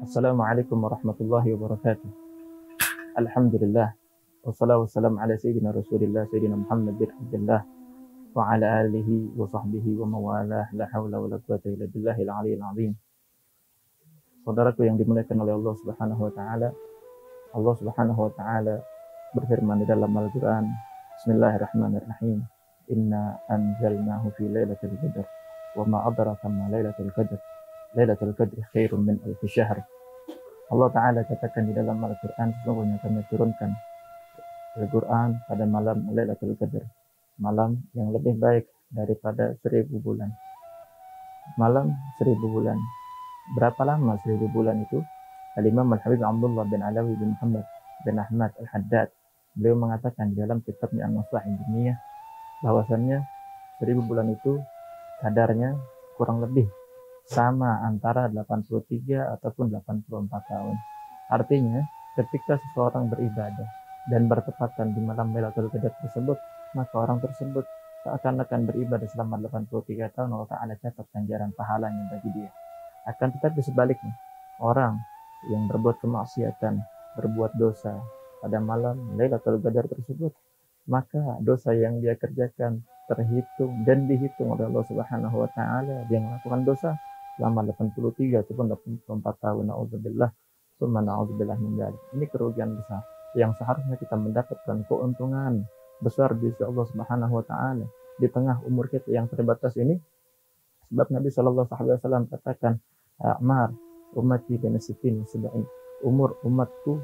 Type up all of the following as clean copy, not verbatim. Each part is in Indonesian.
Assalamualaikum warahmatullahi wabarakatuh. Alhamdulillah. Wassalatu wassalamu ala sayyidina Rasulillah sayyidina Muhammad bin Abdullah wa ala alihi wa sahbihi wa mawalah. La haula wa la quwata illa billahil aliyyil azim. Saudaraku yang dimuliakan oleh Allah Subhanahu wa taala, Allah Subhanahu wa taala berfirman di dalam Al-Qur'an, Bismillahirrahmanirrahim. Inna anzalnahu fi lailatul qadar wa ma adraka ma lailatul qadar. Lailatul qadri khairum min alfi syahr. Allah Ta'ala katakan di dalam Al-Quran, sesungguhnya kami turunkan Al-Quran pada malam Lailatul Qadar, malam yang lebih baik daripada 1000 bulan. Malam 1000 bulan. Berapa lama 1000 bulan itu? Al-Imam Al-Habib Abdullah bin Alawi bin Muhammad bin Ahmad Al-Haddad, beliau mengatakan di dalam kitabnya An-Naslahah Ilmiah bahwasannya 1000 bulan itu kadarnya kurang lebih sama antara 83 ataupun 84 tahun. Artinya, ketika seseorang beribadah dan bertepatan di malam Lailatul Qadar tersebut, maka orang tersebut seakan-akan beribadah selama 83 tahun. Allah Ta'ala catat ganjaran pahalanya bagi dia. Akan tetapi sebaliknya, orang yang berbuat kemaksiatan, berbuat dosa pada malam Lailatul Qadar tersebut, maka dosa yang dia kerjakan terhitung dan dihitung oleh Allah Subhanahu wa taala. Dia melakukan dosa selama 83 ataupun 84 tahun. Na'udzubillah, summa na'udzubillah min dzalik. Ini kerugian besar yang seharusnya kita mendapatkan keuntungan besar di sisi Allah Subhanahu wa taala di tengah umur kita yang terbatas ini. Sebab Nabi Shallallahu alaihi wasallam katakan, "A'mar ummati baina sittin wa sab'in." Umur umatku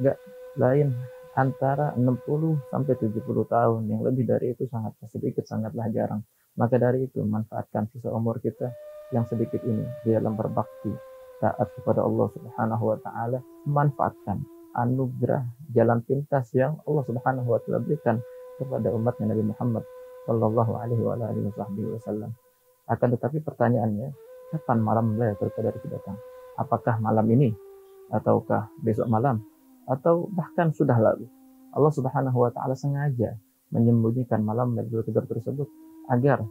enggak lain antara 60 sampai 70 tahun. Yang lebih dari itu sangat sedikit, sangatlah jarang. Maka dari itu manfaatkan sisa umur kita yang sedikit ini di dalam berbakti, taat kepada Allah Subhanahu wa taala, manfaatkan anugerah jalan pintas yang Allah Subhanahu wa taala berikan kepada umatnya Nabi Muhammad sallallahu alaihi wasallam. Akan tetapi pertanyaannya, kapan malam Lailatul Qadar itu datang? Apakah malam ini ataukah besok malam atau bahkan sudah lalu? Allah Subhanahu wa taala sengaja menyembunyikan malam Lailatul Qadar tersebut agar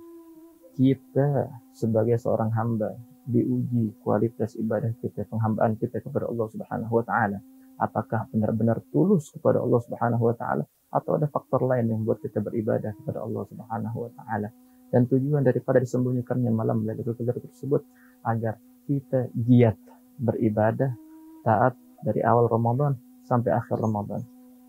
kita sebagai seorang hamba diuji kualitas ibadah kita, penghambaan kita kepada Allah Subhanahu wa taala. Apakah benar-benar tulus kepada Allah Subhanahu wa taala atau ada faktor lain yang membuat kita beribadah kepada Allah Subhanahu wa taala. Dan tujuan daripada disembunyikannya malam Lailatul Qadar tersebut agar kita giat beribadah, taat dari awal Ramadan sampai akhir Ramadan.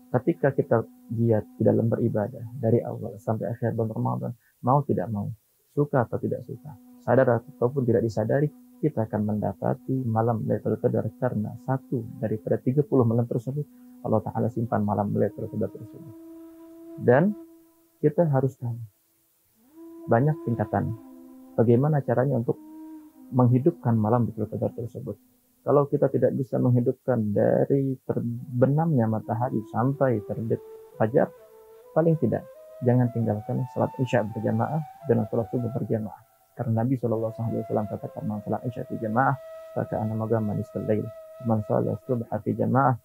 Ketika kita giat di dalam beribadah dari awal sampai akhir bulan Ramadan, mau tidak mau, suka atau tidak suka, sadar ataupun tidak disadari, kita akan mendapati malam Lailatul Qadar karena satu daripada 30 malam tersebut Allah Ta'ala simpan malam Lailatul Qadar tersebut. Dan kita harus tahu banyak tingkatan bagaimana caranya untuk menghidupkan malam Lailatul Qadar tersebut. Kalau kita tidak bisa menghidupkan dari terbenamnya matahari sampai terbit fajar, paling tidak jangan tinggalkan salat Isya berjamaah dan salat subuh berjamaah. Karena Nabi Shallallahu alaihi wasallam katakan, "Man salat Isya fi jamaah, maka ana magama nisfal lail. Man salat subha fi jamaah,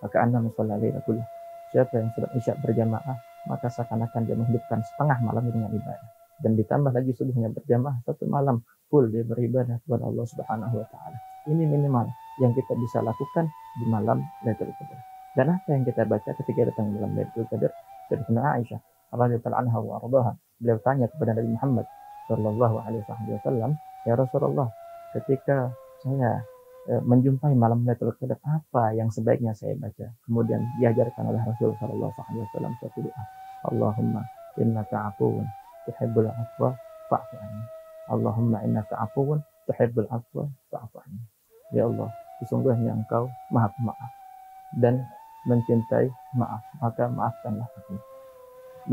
maka ana musalla lail kullah." Siapa yang salat Isya berjamaah, maka seakan-akan dia menghidupkan setengah malam dengan ibadah. Dan ditambah lagi subuhnya berjamaah, satu malam full dia beribadah kepada Allah Subhanahu wa taala. Ini minimal yang kita bisa lakukan di malam Lailatul Qadar. Dan apa yang kita baca ketika datang malam Lailatul Qadar? Sayyidatuna Aisyah radhiyallahu anha wa ardhaha, beliau tanya kepada Nabi Muhammad sallallahu alaihi wasallam, "Ya Rasulullah, ketika saya menjumpai malam Lailatul Qadar, apa yang sebaiknya saya baca?" Kemudian diajarkan oleh Rasul sallallahu alaihi wasallam satu doa, "Allahumma innaka 'afuwun tuhibbul 'afwa fa'fu 'anni. Allahumma innaka 'afuwun tuhibbul 'afwa fa'fu 'anni." Ya Allah, sesungguhnya Engkau Maha Pemaaf dan mencintai maaf, maka maafkanlah aku.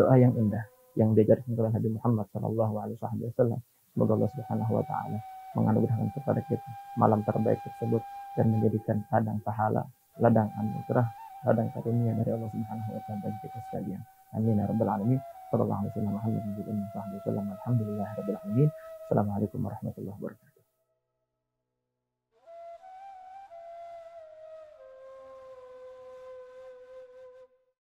Doa yang indah yang diajarkan oleh Nabi Muhammad sallallahu alaihi wasallam. Semoga Allah Subhanahu wa taala menganugerahkan kepada kita malam terbaik tersebut dan menjadikan ladang pahala, ladang anugerah, ladang karunia dari Allah Subhanahu wa taala bagi kita sekalian. Amin ya rabbal alamin. Sallallahu alaihi wasallam Muhammad bin Abdullah. Alhamdulillahirabbil alamin. Assalamualaikum warahmatullahi wabarakatuh.